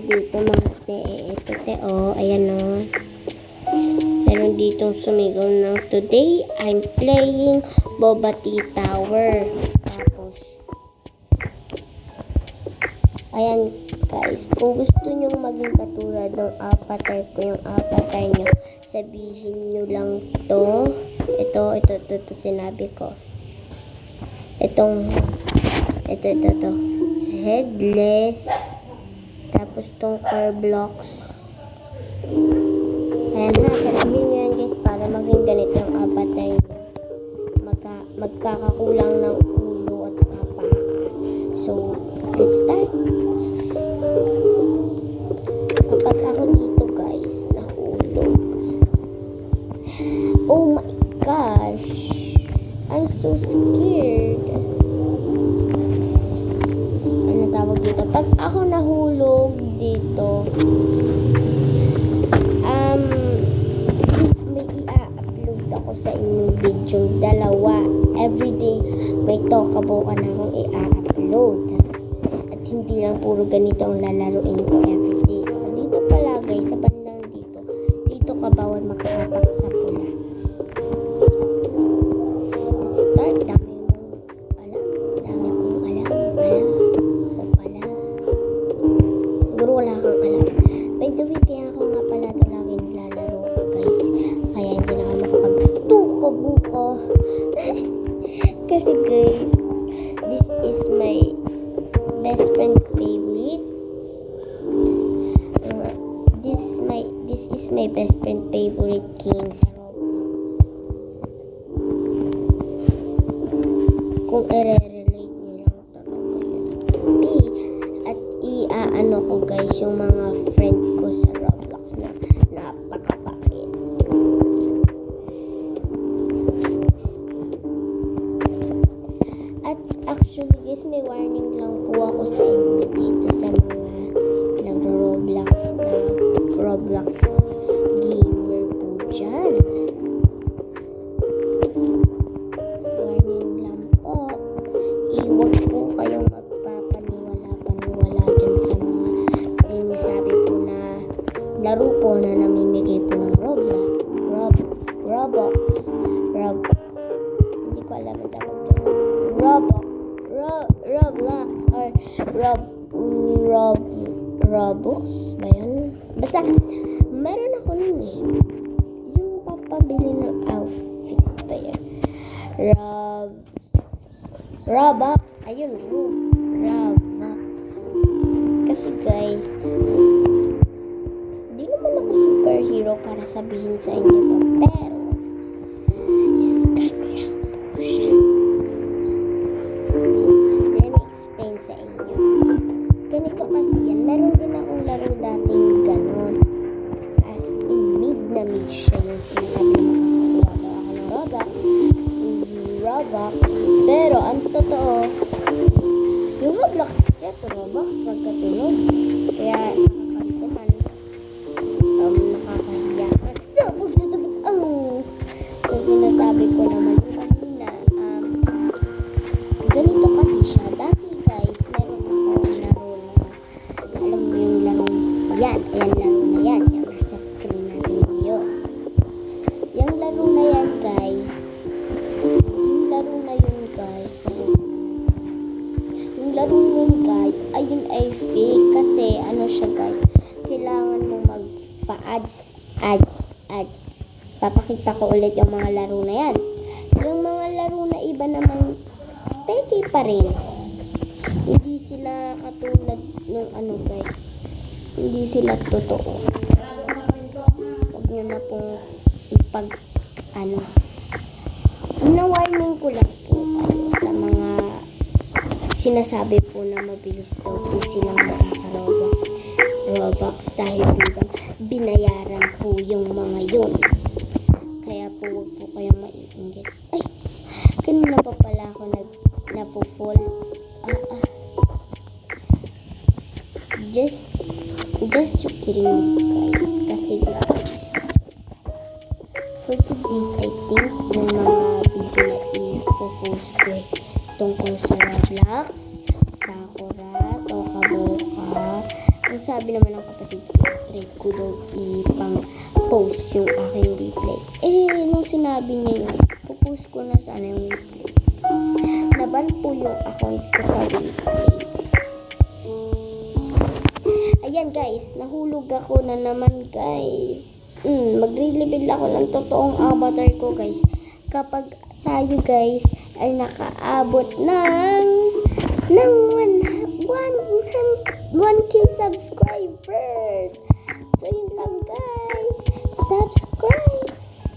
dito mga te. Ito te, oh. Ayan, oh. Meron ditong sumigaw ng today I'm playing Boba Tea Tower. Tapos, ayan guys, kung gusto nyo maging katulad ng avatar ko, yung avatar nyo, sabihin nyo lang to. Ito, sinabi ko. Ito. Headless. Tapos tong car blocks. Ayan ha, sabihin nyo yan guys para maging ganito yung avatar nyo. Magkakakulang ng ulo at papa. So, let's start. Kapag ako dito guys, nahulog. Oh my gosh. I'm so scared. Ano tawag dito? Pag ako nahulog dito, may i-upload ako sa inyong video dalawa. Everyday may talkable ka na akong i-upload. At hindi lang puro ganito ang lalaruin ko everyday. Dito pala guys, sa bandang dito. Dito ka bawal makakapak sa pula. Let's start. Dami kong alam. Siguro wala kang alam. By the way, kaya ako nga pala ito lagi nilalaro ko guys. Kaya hindi na ako makapag-tuko-buko. Kasi guys, this is my best friend favorite. This is my best friend favorite game sa Roblox. Kung i-relate nyo lang talaga yun. At i-ano ko guys yung mga friend ko sa Roblox na napakapakit. At actually guys, may warning lang po ako sa inyo dito sa mga nagro-Roblox na Roblox gamer po dyan. Warning lang po. Iwag po kayong magpapaniwala dyan sa mga sabi po na laro po na namimigay po ng Roblox. Hindi ko alam ang tawag dyan. Roblox or Robux ba yun? Basta, meron ako nun eh. Yung papabili ng outfit ba yun? Robux. Ayun, Robux. Kasi guys, hindi naman ako superhero para sabihin sa inyo to. Pero, scam lang po siya. Let me explain sa inyo. Ganito kasi yan. Meron din akong laro dating ganon. As in, mid siya yung sinasabi na makakakuha daw ako ng Robux. Pero, ang totoo, yung Roblox kasi ito, Robux, pagkatulog. Kaya, nakakantuman. Nakakahiya. So, sinasabi ko naman yung kanina, ganito kasi siya. Dati guys, meron akong laro na, alam mo yung laro, yan, ayan laro na yan, yung nasa screen natin ngayon. Yung laro na yan guys, ayun ay fake kasi ano siya guys, kailangan mo magpa-ads. Papakita ko ulit yung mga laro na yan. Yung mga laro na iba naman, peke pa rin. Hindi sila katulad ng ano guys. Hindi sila totoo. Huwag nyo na pong warning ko lang po kayo sa mga sinasabi po na mabilis daw po silang Robux dahil binayaran po yung mga yun. Kaya po huwag po kayong maiinggit. Ay, kanina pa pala ako napufall. Just you kidding guys. Kasi guys, for today's I think yung mga video na i-post ko tungkol sa Roblox, Sakura, Tokaboka, Ang sabi naman ng kapatid ko, try ko daw ipang-post yung aking replay. Nung sinabi niya yun, pupost ko na sana yung replay. Naban po yung account ko sa replay. Ayan guys, nahulog ako na naman guys. Magre-reveal ako ng totoong avatar ko guys. Kapag tayo guys ay nakaabot ng 1K subscribers. So yun lang guys. Subscribe.